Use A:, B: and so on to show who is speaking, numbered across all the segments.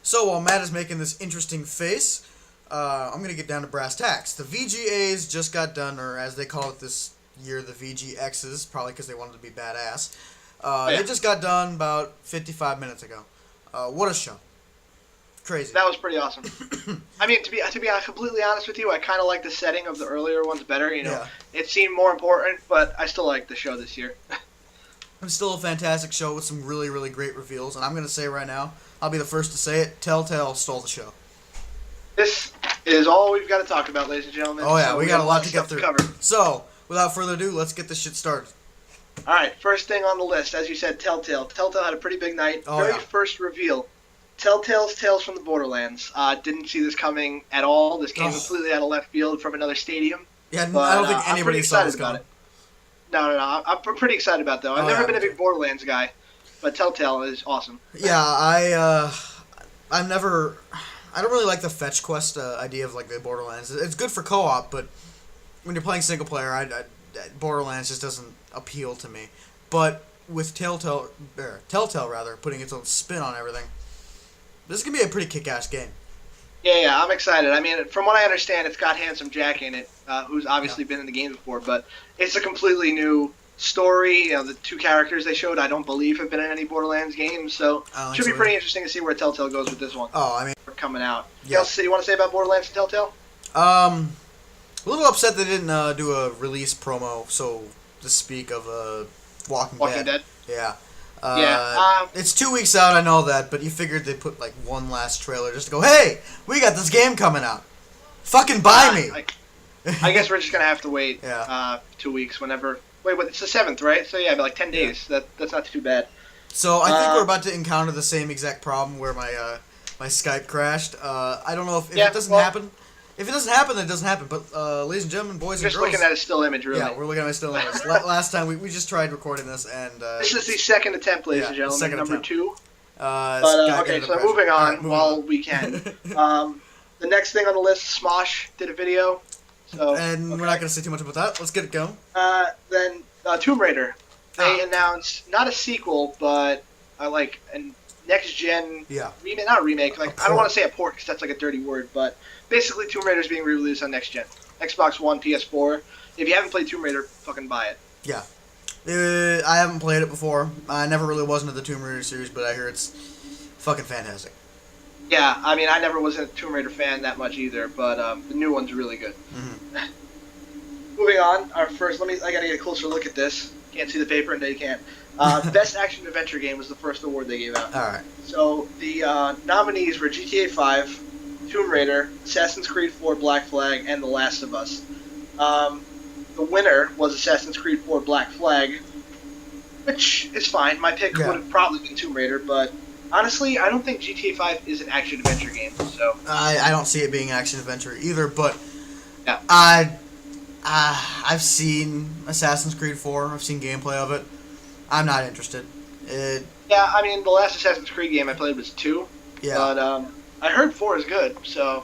A: So while Matt is making this interesting face, I'm going to get down to brass tacks. The VGAs just got done, or as they call it this year, the VGXs, probably because they wanted to be badass. They just got done about 55 minutes ago. What a show. Crazy.
B: That was pretty awesome. I mean, to be completely honest with you, I kind of like the setting of the earlier ones better. It seemed more important, but I still like the show this year.
A: It's still a fantastic show with some really, really great reveals, and I'm going to say right now, I'll be the first to say it, Telltale stole the show.
B: This is all we've got to talk about, ladies and gentlemen.
A: Oh yeah,
B: so
A: we got a lot to get through.
B: Cover.
A: So, without further ado, let's get this shit started.
B: All right, first thing on the list, as you said, Telltale. Telltale had a pretty big night. First reveal. Telltale's Tales from the Borderlands. Didn't see this coming at all. This came completely out of left field from another stadium.
A: Yeah, but, I don't think anybody saw this coming.
B: No. I'm pretty excited about it, though. I've never been a big Borderlands guy, but Telltale is awesome.
A: Yeah, I don't really like the fetch quest idea of like the Borderlands. It's good for co-op, but when you're playing single player, Borderlands just doesn't appeal to me. But with Telltale putting its own spin on everything, this is gonna be a pretty kick-ass game.
B: Yeah, I'm excited. I mean, from what I understand, it's got Handsome Jack in it, who's obviously been in the game before, but it's a completely new story. The two characters they showed, I don't believe have been in any Borderlands games, so it should be pretty interesting to see where Telltale goes with this one.
A: Oh, I mean,
B: we're coming out. Yeah. Else you want to say about Borderlands and Telltale?
A: A little upset they didn't do a release promo, so to speak, of Walking Dead. Yeah. It's 2 weeks out, I know that, but you figured they'd put like one last trailer just to go, hey, we got this game coming out. Fucking buy me.
B: I guess we're just going to have to wait 2 weeks whenever. Wait, it's the 7th, right? So yeah, like 10 days. That's not too bad.
A: So I think we're about to encounter the same exact problem where my Skype crashed. I don't know if it doesn't happen. If it doesn't happen, then it doesn't happen. But ladies and gentlemen, boys and girls,
B: just looking at a still image, really.
A: Yeah, we're looking at a still image. Last time we just tried recording this, and
B: this is the second attempt, ladies and gentlemen, number 2.
A: Okay,
B: so moving on while we can. The next thing on the list, Smosh did a video. So,
A: we're not going to say too much about that. Let's get it going.
B: Then Tomb Raider. They announced not a sequel, but a next gen remake. Not a remake. I don't want to say a port because that's like a dirty word, but basically Tomb Raider is being re-released on next gen, Xbox One, PS4. If you haven't played Tomb Raider, fucking buy it.
A: Yeah, I haven't played it before. I never really was into the Tomb Raider series, but I hear it's fucking fantastic.
B: Yeah, I mean, I never was a Tomb Raider fan that much either, but the new one's really good.
A: Mm-hmm.
B: Moving on, I gotta get a closer look at this. Can't see the paper, and they can't. Best Action Adventure Game was the first award they gave out.
A: Alright.
B: So the nominees were GTA 5, Tomb Raider, Assassin's Creed 4 Black Flag, and The Last of Us. The winner was Assassin's Creed 4 Black Flag, which is fine. My pick would have probably been Tomb Raider, but honestly, I don't think GTA 5 is an action-adventure game, so...
A: I don't see it being action-adventure either, but...
B: Yeah.
A: I've seen Assassin's Creed 4. I've seen gameplay of it. I'm not interested.
B: Yeah, I mean, the last Assassin's Creed game I played was 2.
A: Yeah.
B: But I heard 4 is good, so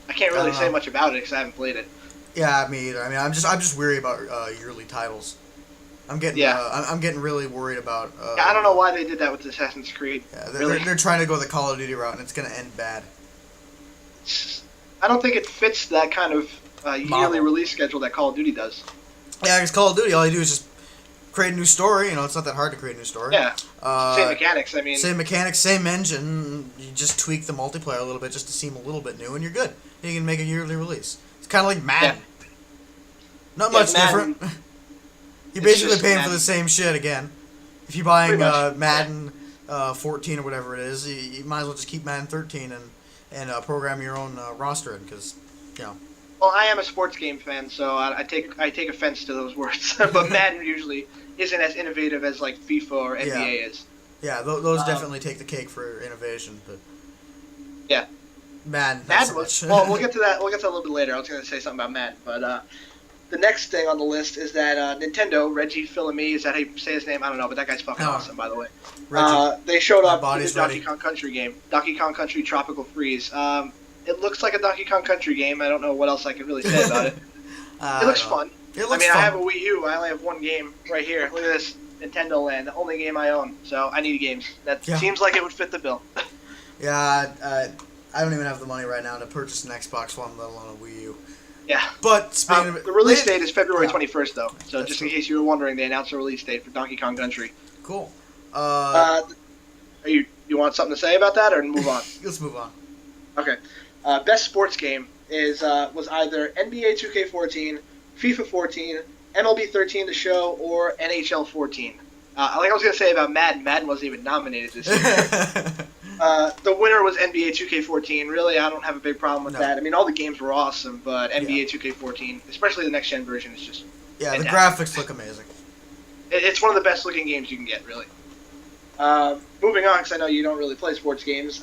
B: I can't really say much about it because I haven't played it.
A: Yeah, me either. I mean, I'm just weary about yearly titles. I'm getting really worried about.
B: I don't know why they did that with Assassin's Creed.
A: Yeah, they're trying to go the Call of Duty route, and it's going to end bad.
B: I don't think it fits that kind of yearly release schedule that Call of Duty does.
A: Yeah, because Call of Duty, all you do is just create a new story. It's not that hard to create a new story.
B: Yeah. Same mechanics. I mean.
A: Same mechanics, same engine. You just tweak the multiplayer a little bit just to seem a little bit new, and you're good. You can make a yearly release. It's kind of like Madden. Yeah. Not much different. You're basically paying for the same shit again. If you're buying Madden 14 or whatever it is, you might as well just keep Madden 13 and program your own roster in, because,
B: Well, I am a sports game fan, so I take offense to those words. But Madden usually isn't as innovative as like FIFA or NBA is.
A: Yeah, those definitely take the cake for innovation, but
B: yeah,
A: Madden.
B: Well, we'll get to that. We'll get to that a little bit later. I was going to say something about Madden, but the next thing on the list is that Nintendo, Reggie Fils-Aimé, is that how you say his name? I don't know, but that guy's fucking awesome, by the way. They showed up in the Donkey Kong Country game, Donkey Kong Country Tropical Freeze. It looks like a Donkey Kong Country game. I don't know what else I can really say about it. It looks fun.
A: Fun.
B: I have a Wii U. I only have one game right here. Look at this, Nintendo Land, the only game I own. So I need games. That seems like it would fit the bill.
A: Yeah, I don't even have the money right now to purchase an Xbox One, let alone a Wii U.
B: Yeah.
A: But speaking of it,
B: the release date is February 21st, though. So
A: That's
B: just
A: cool.
B: in case you were wondering, they announced a release date for Donkey Kong Country.
A: Cool.
B: You want something to say about that, or move on?
A: Let's move on.
B: Okay. Best sports game was either NBA 2K14, FIFA 14, MLB 13 The Show, or NHL 14. Like I was gonna say about Madden wasn't even nominated this year. The winner was NBA 2K14. Really, I don't have a big problem with that. I mean, all the games were awesome, but NBA 2K14, especially the next gen version, is just
A: fantastic. The graphics look amazing.
B: It's one of the best looking games you can get, really. Moving on, because I know you don't really play sports games.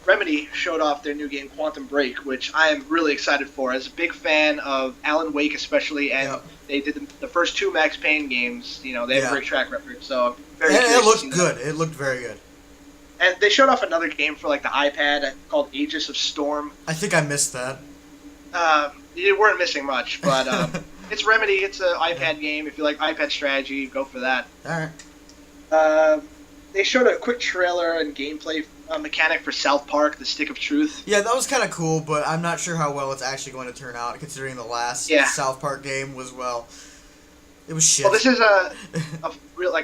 B: Remedy showed off their new game, Quantum Break, which I am really excited for. As a big fan of Alan Wake, especially, and they did the first 2 Max Payne games. You know, they have a great track record, so I'm very curious.
A: It looked good. It looked very good.
B: And they showed off another game for like the iPad called Aegis of Storm.
A: I think I missed that.
B: You weren't missing much, but it's Remedy. It's an iPad game. If you like iPad strategy, go for that.
A: All right.
B: They showed a quick trailer and gameplay mechanic for South Park: The Stick of Truth.
A: Yeah, that was kind of cool, but I'm not sure how well it's actually going to turn out, considering the last South Park game was, well, it was shit.
B: Well, this is a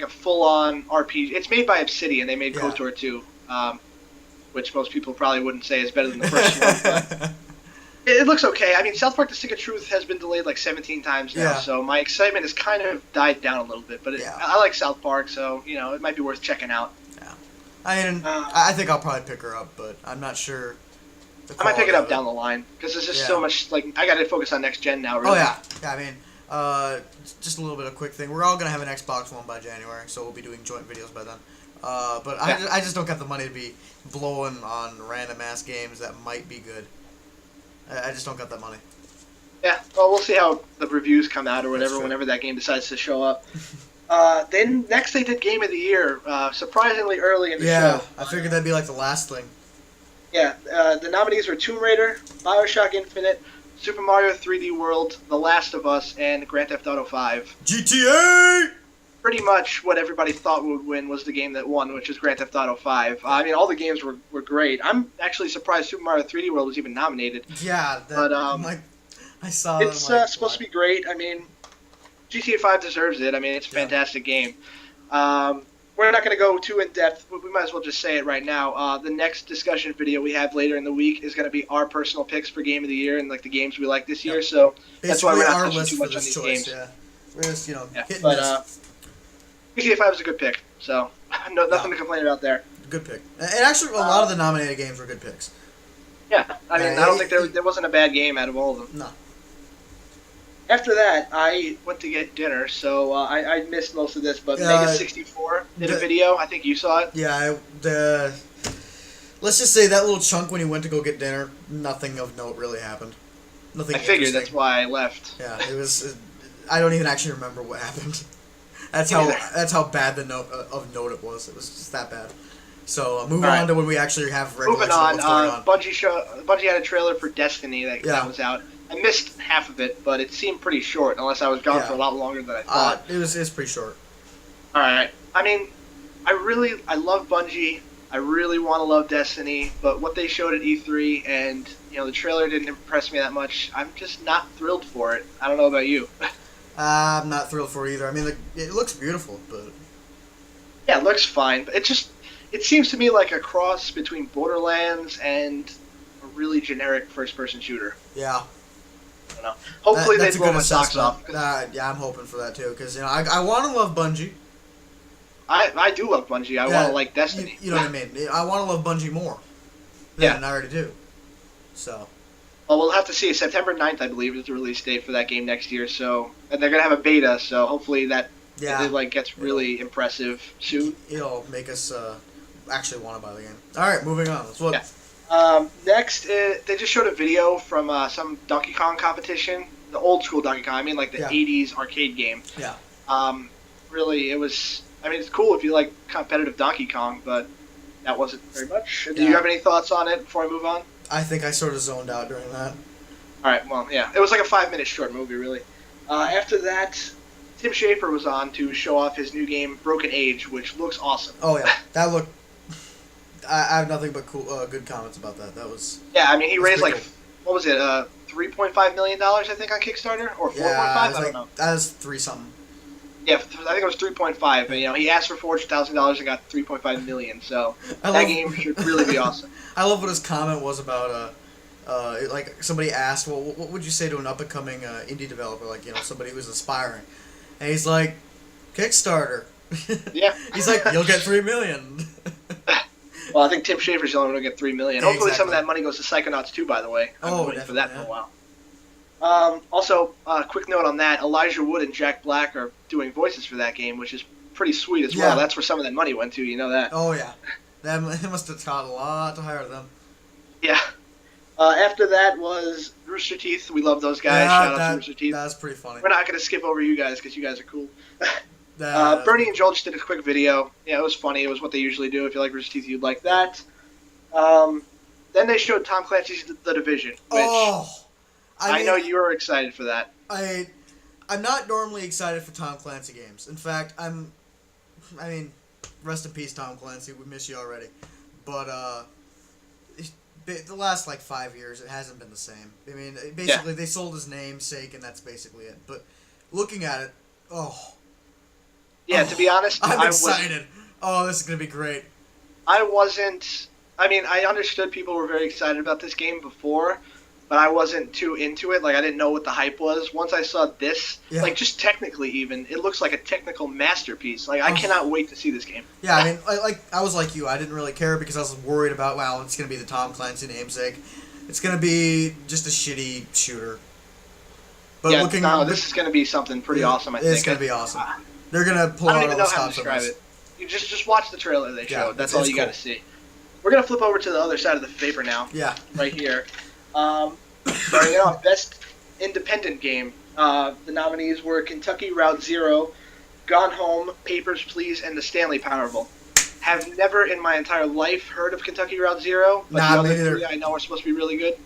B: full-on RPG. It's made by Obsidian. They made KOTOR 2, which most people probably wouldn't say is better than the first one. But it looks okay. I mean, South Park: The Stick of Truth has been delayed like 17 times now, so my excitement has kind of died down a little bit. But I like South Park, so it might be worth checking out.
A: Yeah, I think I'll probably pick her up, but I'm not sure.
B: I might pick it up down the line because there's just so much. Like, I got to focus on next gen now. Really.
A: Oh yeah. I mean, just a little bit of quick thing. We're all gonna have an Xbox One by January, so we'll be doing joint videos by then. But I just don't got the money to be blowing on random ass games that might be good. I just don't got that money.
B: Yeah, well, we'll see how the reviews come out or whatever whenever that game decides to show up. Then next they did Game of the Year, surprisingly early in the show.
A: Yeah, I figured that'd be like the last thing.
B: Yeah, the nominees were Tomb Raider, BioShock Infinite, Super Mario 3D World, The Last of Us, and Grand Theft Auto 5.
A: GTA!
B: Pretty much what everybody thought would win was the game that won, which is Grand Theft Auto 5. I mean, all the games were great. I'm actually surprised Super Mario 3D World was even nominated.
A: Yeah,
B: but
A: I saw
B: it's supposed to be great. I mean, GTA 5 deserves it. I mean, it's a fantastic game. We're not going to go too in-depth, but we might as well just say it right now. The next discussion video we have later in the week is going to be our personal picks for Game of the Year and like the games we like this year. So that's why we're not touching too much on these games.
A: Yeah. We're just, hitting
B: this. GTA 5 is a good pick, so nothing to complain about there.
A: Good pick. And actually, a lot of the nominated games were good picks.
B: Yeah, I mean, I don't think there wasn't a bad game out of all of them.
A: No.
B: After that, I went to get dinner, so I missed most of this, but Mega64 did a video. I think you saw it.
A: Yeah, let's just say that little chunk when he went to go get dinner, nothing of note really happened. Nothing.
B: I figured that's why I left.
A: Yeah, it was. I don't even actually remember what happened. That's how bad the note it was. It was just that bad. So moving on to when we actually have
B: moving on. Bungie had a trailer for Destiny that was out. I missed half of it, but it seemed pretty short. Unless I was gone for a lot longer than I thought.
A: It was pretty short.
B: All right. I mean, I love Bungie. I really want to love Destiny, but what they showed at E3 and the trailer didn't impress me that much. I'm just not thrilled for it. I don't know about you.
A: I'm not thrilled for it either. I mean, it looks beautiful, but
B: yeah, it looks fine. But it seems to me like a cross between Borderlands and a really generic first-person shooter.
A: Yeah.
B: I don't know. Hopefully they blow my socks off.
A: Yeah, I'm hoping for that too, because I want to love Bungie.
B: I do love Bungie. I want to like Destiny.
A: You know what I mean? I want to love Bungie more than I already do. So.
B: Well, we'll have to see. September 9th, I believe, is the release date for that game next year. So, and they're gonna have a beta. So hopefully that gets really impressive soon.
A: It'll make us actually want to buy the game. All right, moving on. Let's look.
B: Next, they just showed a video from some Donkey Kong competition, the old school Donkey Kong. I mean, like the 80s arcade game.
A: Yeah.
B: Really, it was. I mean, it's cool if you like competitive Donkey Kong, but that wasn't very much. Do you have any thoughts on it before I move on?
A: I think I sort of zoned out during that.
B: All right, well, yeah. It was like a 5-minute short movie, really. After that, Tim Schafer was on to show off his new game, Broken Age, which looks awesome.
A: Oh, yeah. That looked... I have nothing but good comments about that. That was.
B: Yeah, I mean, he raised like,
A: cool.
B: what was it, $3.5 million, I think, on Kickstarter? Or 4.5?
A: Yeah,
B: I don't know.
A: That was 3 something.
B: Yeah, I think it was 3.5, but, you know, he asked for $400,000 and got 3.5 million, so that game should really be awesome.
A: I love what his comment was about, like, somebody asked, well, what would you say to an up-and-coming indie developer, like, you know, somebody who's aspiring? And he's like, Kickstarter.
B: Yeah.
A: He's like, you'll get $3 million.
B: Well, I think Tim Schafer's the only one to get $3 million.
A: Yeah,
B: Hopefully
A: exactly.
B: some of that money goes to Psychonauts too, by the way. I've been waiting for that for a while. Also, quick note on that, Elijah Wood and Jack Black are doing voices for that game, which is pretty sweet as well. That's where some of that money went to, you know that?
A: Oh, yeah. That must have cost a lot to hire them.
B: Yeah. After that was Rooster Teeth. We love those guys.
A: Yeah,
B: Shout out to Rooster Teeth.
A: That's pretty funny.
B: We're not going to skip over you guys because you guys are cool. Bernie and Joel just did a quick video. Yeah, it was funny. It was what they usually do. If you like Rooster Teeth, you'd like that. Then they showed Tom Clancy's The Division, which I know you were excited for that.
A: I'm not normally excited for Tom Clancy games. In fact, I mean, rest in peace, Tom Clancy. We miss you already. But the last, like, 5 years, it hasn't been the same. I mean, basically, they sold his namesake, and that's basically it. But looking at it,
B: yeah, to be honest,
A: I'm excited. This is going to be great.
B: I understood people were very excited about this game before, but I wasn't too into it. Like, I didn't know what the hype was. Once I saw this, like, just technically even, it looks like a technical masterpiece. Like, I cannot wait to see this game.
A: Yeah, I mean, I was like you. I didn't really care because I was worried about, well, it's going to be the Tom Clancy namesake. It's going to be just a shitty shooter. But
B: this is going to be something pretty awesome, I think.
A: It's going to be awesome. They're going to pull out all the stops. I don't even know how to describe it.
B: You just watch the trailer they showed. That's all you got to see. We're going to flip over to the other side of the paper now.
A: Yeah.
B: Right here. Starting it off, Best Independent Game. The nominees were Kentucky Route Zero, Gone Home, Papers, Please, and the Stanley Powerball. Have never in my entire life heard of Kentucky Route Zero, but the other three I know are supposed to be really good.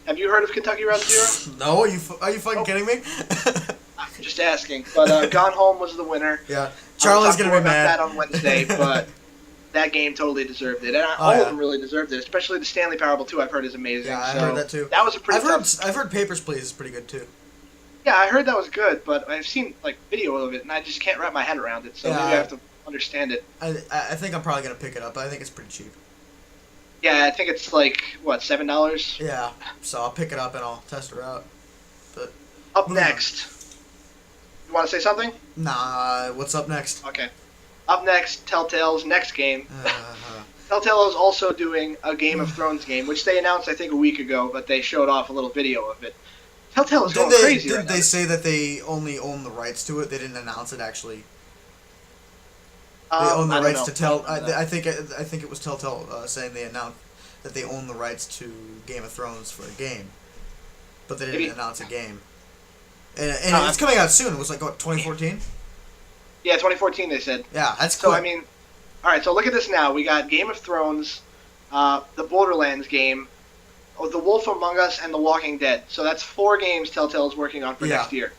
B: Have you heard of Kentucky Route Zero?
A: No, are you fucking kidding me?
B: I'm just asking. But Gone Home was the winner.
A: Yeah, Charlie's going to be mad.
B: That on Wednesday, but that game totally deserved it. And all of them really deserved it, especially the Stanley Powerball, too, I've heard is amazing.
A: Yeah, I heard that, too.
B: That was a pretty
A: I've heard Papers, Please is pretty good, too.
B: Yeah, I heard that was good, but I've seen, like, video of it, and I just can't wrap my head around it, so maybe I have to understand it.
A: I think I'm probably going to pick it up. I think it's pretty cheap.
B: Yeah, I think it's like, what, $7?
A: Yeah, so I'll pick it up and I'll test her out. But
B: up next. You want to say something?
A: Nah, what's up next?
B: Okay. Up next, Telltale's next game. Telltale is also doing a Game of Thrones game, which they announced, I think, a week ago, but they showed off a little video of it. Telltale is going crazy right now.
A: Did they say that they only own the rights to it? They didn't announce it, actually. They own the rights to Tell. I think it was Telltale saying they announced that they own the rights to Game of Thrones for a game, but they didn't announce a game. And it's coming out soon. It was like, what, 2014?
B: Yeah, 2014 they said.
A: Yeah, that's cool.
B: So, I mean, all right, so look at this now. We got Game of Thrones, the Borderlands game, The Wolf Among Us, and The Walking Dead. So that's 4 games Telltale is working on for next year.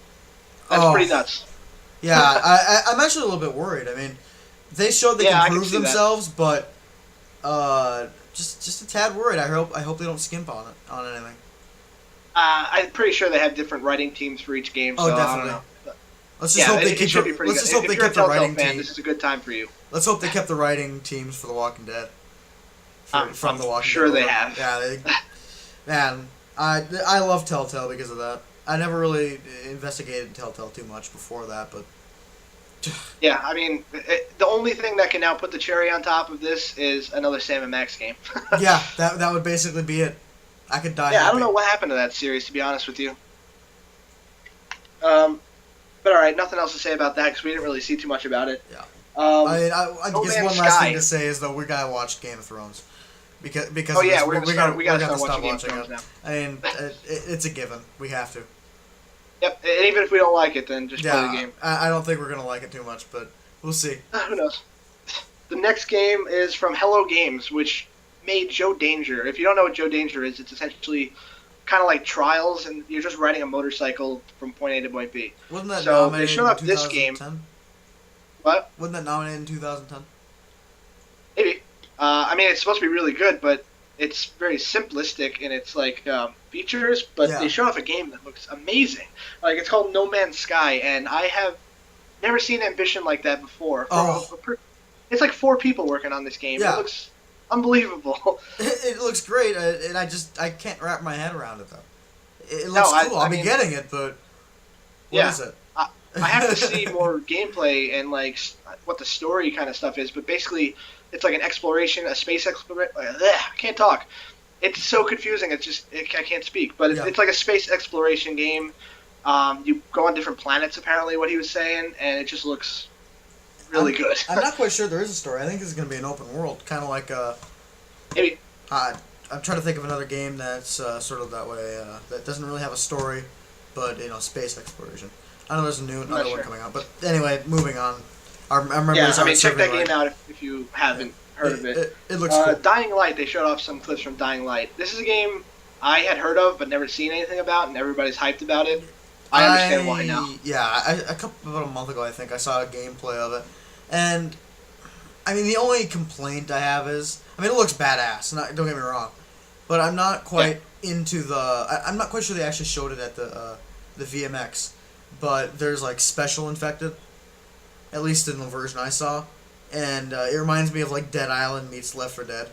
B: That's pretty nuts.
A: Yeah, I'm actually a little bit worried. I mean, they showed they can prove themselves, but just a tad worried. I hope they don't skimp on anything.
B: I'm pretty sure they have different writing teams for each game. So
A: definitely.
B: I don't know.
A: Let's just hope they keep. Let's just hope they kept the writing team.
B: This is a good time for you.
A: Let's hope they kept the writing teams for The Walking Dead. From The Walking Dead.
B: Sure they have.
A: Yeah, man, I love Telltale because of that. I never really investigated Telltale too much before that, but.
B: Yeah, I mean, the only thing that can now put the cherry on top of this is another Sam & Max game.
A: Yeah, that would basically be it. I could die.
B: Yeah, happy. I don't know what happened to that series, to be honest with you. But all right, nothing else to say about that because we didn't really see too much about it.
A: Yeah. I guess one last thing to say is though we gotta watch Game of Thrones because we gotta stop watching it now. I mean, it's a given. We have to.
B: Yep, and even if we don't like it, then just play the game.
A: I don't think we're going to like it too much, but we'll see.
B: Who knows? The next game is from Hello Games, which made Joe Danger. If you don't know what Joe Danger is, it's essentially kind of like Trials, and you're just riding a motorcycle from point A to point B.
A: Wasn't that nominated
B: they showed up this game. What?
A: Wasn't that nominated in 2010?
B: Maybe. I mean, it's supposed to be really good, but it's very simplistic in its like features. But
A: Yeah.
B: they showed off a game that looks amazing. Like it's called No Man's Sky, and I have never seen ambition like that before. It's like 4 people working on this game. It
A: Yeah.
B: looks unbelievable.
A: It looks great, and I can't wrap my head around it though. It
B: No,
A: looks cool.
B: I
A: I'll be
B: mean,
A: getting it, but what
B: yeah,
A: is it?
B: I have to see more gameplay and like what the story kind of stuff is. But basically, it's like an exploration, a space exploration. I can't talk. It's so confusing. I can't speak. But
A: Yeah.
B: it's like a space exploration game. You go on different planets, apparently, what he was saying, and it just looks really good.
A: I'm not quite sure there is a story. I think this is going to be an open world, kind of like
B: Maybe.
A: I'm trying to think of another game that's sort of that way. That doesn't really have a story, but space exploration. I know there's another one coming out, but anyway, moving on. Our memories
B: Yeah, I mean,
A: aren't
B: check that
A: serving
B: game
A: right.
B: out if you haven't heard of it.
A: It looks cool.
B: Dying Light, they showed off some clips from Dying Light. This is a game I had heard of but never seen anything about, and everybody's hyped about it. I understand why now.
A: Yeah, about a month ago, I think I saw a gameplay of it, and I mean the only complaint I have is, I mean it looks badass. Don't get me wrong, but I'm not quite into the. I'm not quite sure they actually showed it at the VMX, but there's like special infected, at least in the version I saw, and it reminds me of like Dead Island meets Left 4 Dead.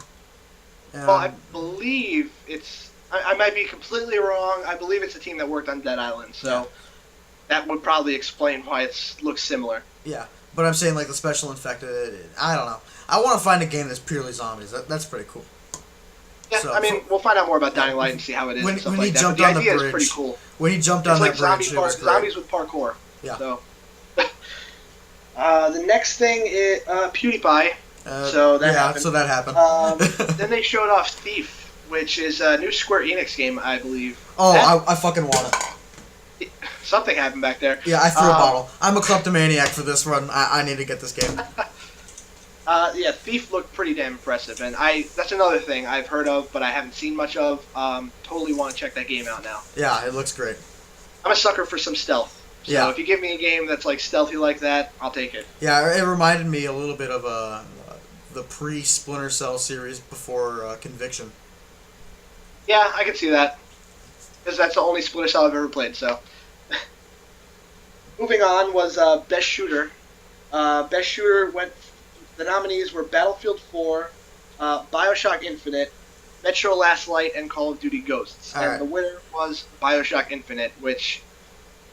B: Well, I believe it's. I might be completely wrong. I believe it's a team that worked on Dead Island, so that would probably explain why it looks similar.
A: Yeah, but I'm saying like the special infected. I don't know. I want to find a game that's purely zombies. That's pretty cool.
B: Yeah,
A: So,
B: I mean, we'll find out more about Dying Light and see how it is
A: when
B: and stuff
A: he
B: like that.
A: jumped
B: But
A: on
B: the
A: the
B: idea
A: bridge,
B: is pretty cool.
A: When he jumped
B: It's
A: on
B: like
A: that bridge, it was great.
B: zombies with parkour.
A: Yeah.
B: So, the next thing is PewDiePie. So that happened.
A: So that happened.
B: Then they showed off Thief, which is a new Square Enix game, I believe.
A: Oh, I fucking want it.
B: Something happened back there.
A: Yeah, I threw a bottle. I'm a kleptomaniac for this run. I need to get this game.
B: Yeah, Thief looked pretty damn impressive, and that's another thing I've heard of, but I haven't seen much of. Totally want to check that game out now.
A: Yeah, it looks great.
B: I'm a sucker for some stealth. So if you give me a game that's like stealthy like that, I'll take it.
A: Yeah, it reminded me a little bit of the pre-Splinter Cell series before Conviction.
B: Yeah, I can see that. Because that's the only Splinter Cell I've ever played, so. Moving on was Best Shooter. Best Shooter the nominees were Battlefield 4, Bioshock Infinite, Metro Last Light, and Call of Duty Ghosts. The winner was Bioshock Infinite, which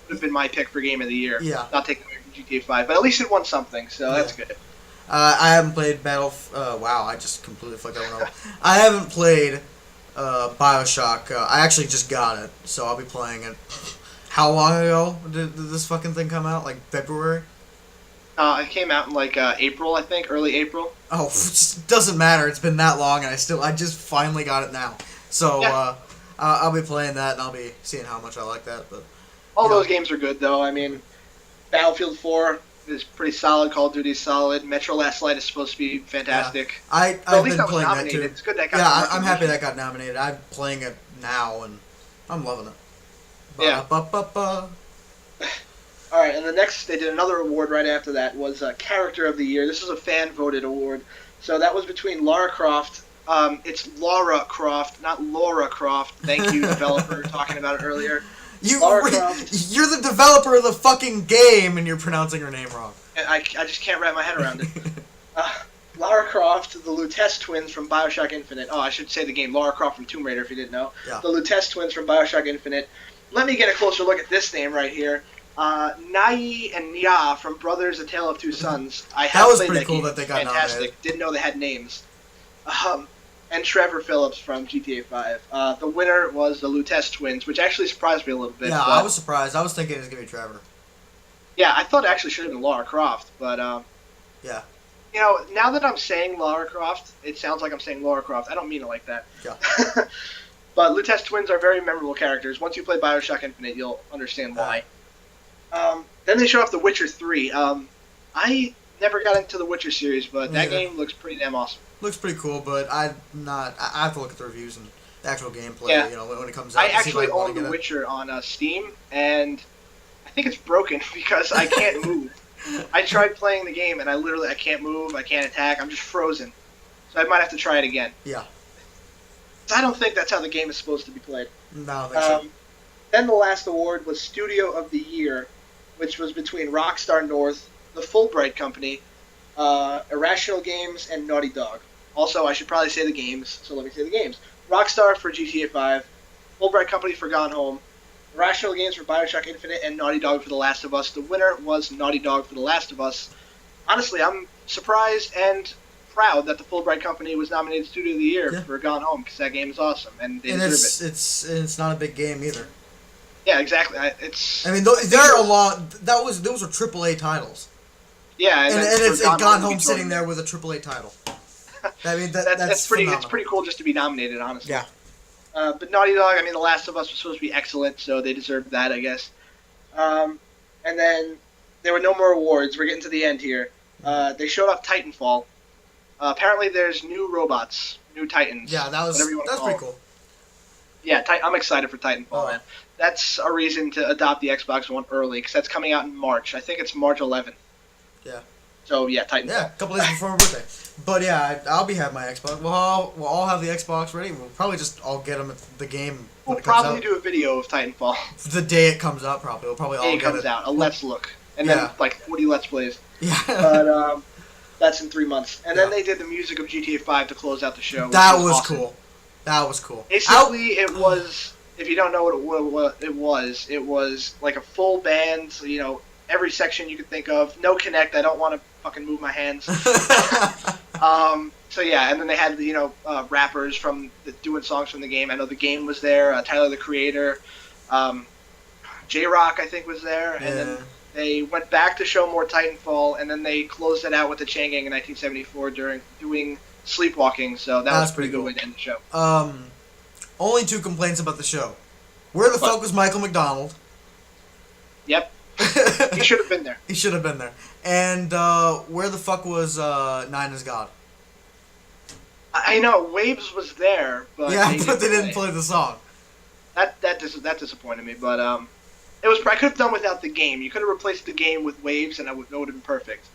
B: would have been my pick for Game of the Year.
A: Yeah.
B: Not taking away from GTA 5, but at least it won something, so that's good.
A: I haven't played wow, I just completely fucked that one up. I haven't played Bioshock. I actually just got it, so I'll be playing it. How long ago did this fucking thing come out? Like February?
B: It came out in like April, I think, early April.
A: Oh, it doesn't matter. It's been that long, and I just finally got it now. So I'll be playing that, and I'll be seeing how much I like that. But
B: all those games are good, though. I mean, Battlefield 4 is pretty solid. Call of Duty is solid. Metro Last Light is supposed to be fantastic.
A: Yeah. I've been playing that too.
B: It's good that got
A: I'm happy that got nominated. I'm playing it now, and I'm loving it.
B: Yeah. All right, and the next, they did another award right after that, was Character of the Year. This was a fan-voted award. So that was between Lara Croft. It's Lara Croft, not Laura Croft. Thank you, developer, talking about it earlier.
A: You're the developer of the fucking game, and you're pronouncing her name wrong.
B: I just can't wrap my head around it. Lara Croft, the Lutece twins from Bioshock Infinite. Oh, I should say the game. Lara Croft from Tomb Raider, if you didn't know.
A: Yeah.
B: The Lutece twins from Bioshock Infinite. Let me get a closer look at this name right here. Nai and Nya from Brothers: A Tale of Two Sons.
A: That was pretty cool that they got
B: fantastic.
A: nominated.
B: Didn't know they had names. And Trevor Phillips from GTA 5. The winner was the Lutece twins, which actually surprised me a little bit.
A: Yeah, I was surprised. I was thinking it was gonna be Trevor.
B: Yeah, I thought it actually should have been Lara Croft, but
A: yeah.
B: You know, now that I'm saying Lara Croft, it sounds like I'm saying Lara Croft. I don't mean it like that.
A: Yeah.
B: But Lutece twins are very memorable characters. Once you play Bioshock Infinite, you'll understand why. Then they show off The Witcher 3. I never got into the Witcher series, but that game looks pretty damn awesome.
A: Looks pretty cool, but I have to look at the reviews and the actual gameplay.
B: Yeah.
A: You know, when it comes out.
B: I actually own The Witcher on Steam, and I think it's broken because I can't move. I tried playing the game, and I can't move, I can't attack, I'm just frozen. So I might have to try it again.
A: Yeah.
B: I don't think that's how the game is supposed to be played.
A: No, they should.
B: Then the last award was Studio of the Year, which was between Rockstar North, the Fulbright Company, Irrational Games, and Naughty Dog. Also, I should probably say the games, so let me say the games. Rockstar for GTA 5, Fulbright Company for Gone Home, Irrational Games for Bioshock Infinite, and Naughty Dog for The Last of Us. The winner was Naughty Dog for The Last of Us. Honestly, I'm surprised and proud that the Fulbright Company was nominated Studio of the Year for Gone Home, because that game is awesome, and they deserve it.
A: It's not a big game either.
B: Yeah, exactly.
A: I mean, there are a lot. Those were AAA titles.
B: Yeah,
A: and it's Gone Home sitting there with a AAA title. I mean, that's pretty.
B: Phenomenal. It's pretty cool just to be nominated, honestly.
A: Yeah.
B: But Naughty Dog, I mean, The Last of Us was supposed to be excellent, so they deserved that, I guess. And then there were no more awards. We're getting to the end here. They showed off Titanfall. Apparently, there's new robots, new Titans.
A: Yeah, that's pretty cool.
B: Yeah, I'm excited for Titanfall, man. That's a reason to adopt the Xbox One early, because that's coming out in March. I think it's March 11th.
A: Yeah.
B: So, yeah, Titanfall.
A: Yeah, a couple days before my birthday. But, yeah, I'll be having my Xbox. We'll all have the Xbox ready. We'll probably just all get them at the game
B: when it comes out. We'll probably do a video of Titanfall.
A: The day it comes out, probably. We'll probably all get it.
B: The day it comes out. A Let's Look. And then, 40 Let's Plays.
A: Yeah.
B: But, that's in 3 months. And then they did the music of GTA 5 to close out the show.
A: That was awesome. Cool. That was cool.
B: Basically, it was... If you don't know what it was like a full band, so, every section you could think of. No Kinect, I don't want to fucking move my hands. So yeah, and then they had rappers doing songs from the game. I know the game was there. Tyler the Creator, J-Rock I think was there, and then they went back to show more Titanfall, and then they closed it out with the Chain Gang in 1974 doing Sleepwalking. So that was a pretty good way to end the show.
A: Only 2 complaints about the show. Where the fuck was Michael McDonald?
B: Yep. He should have been there.
A: He should have been there. And where the fuck was Nine is God?
B: I know Waves was there, but
A: they didn't play the song.
B: That disappointed me, but I could have done without the game. You could have replaced the game with Waves, and it would have been perfect.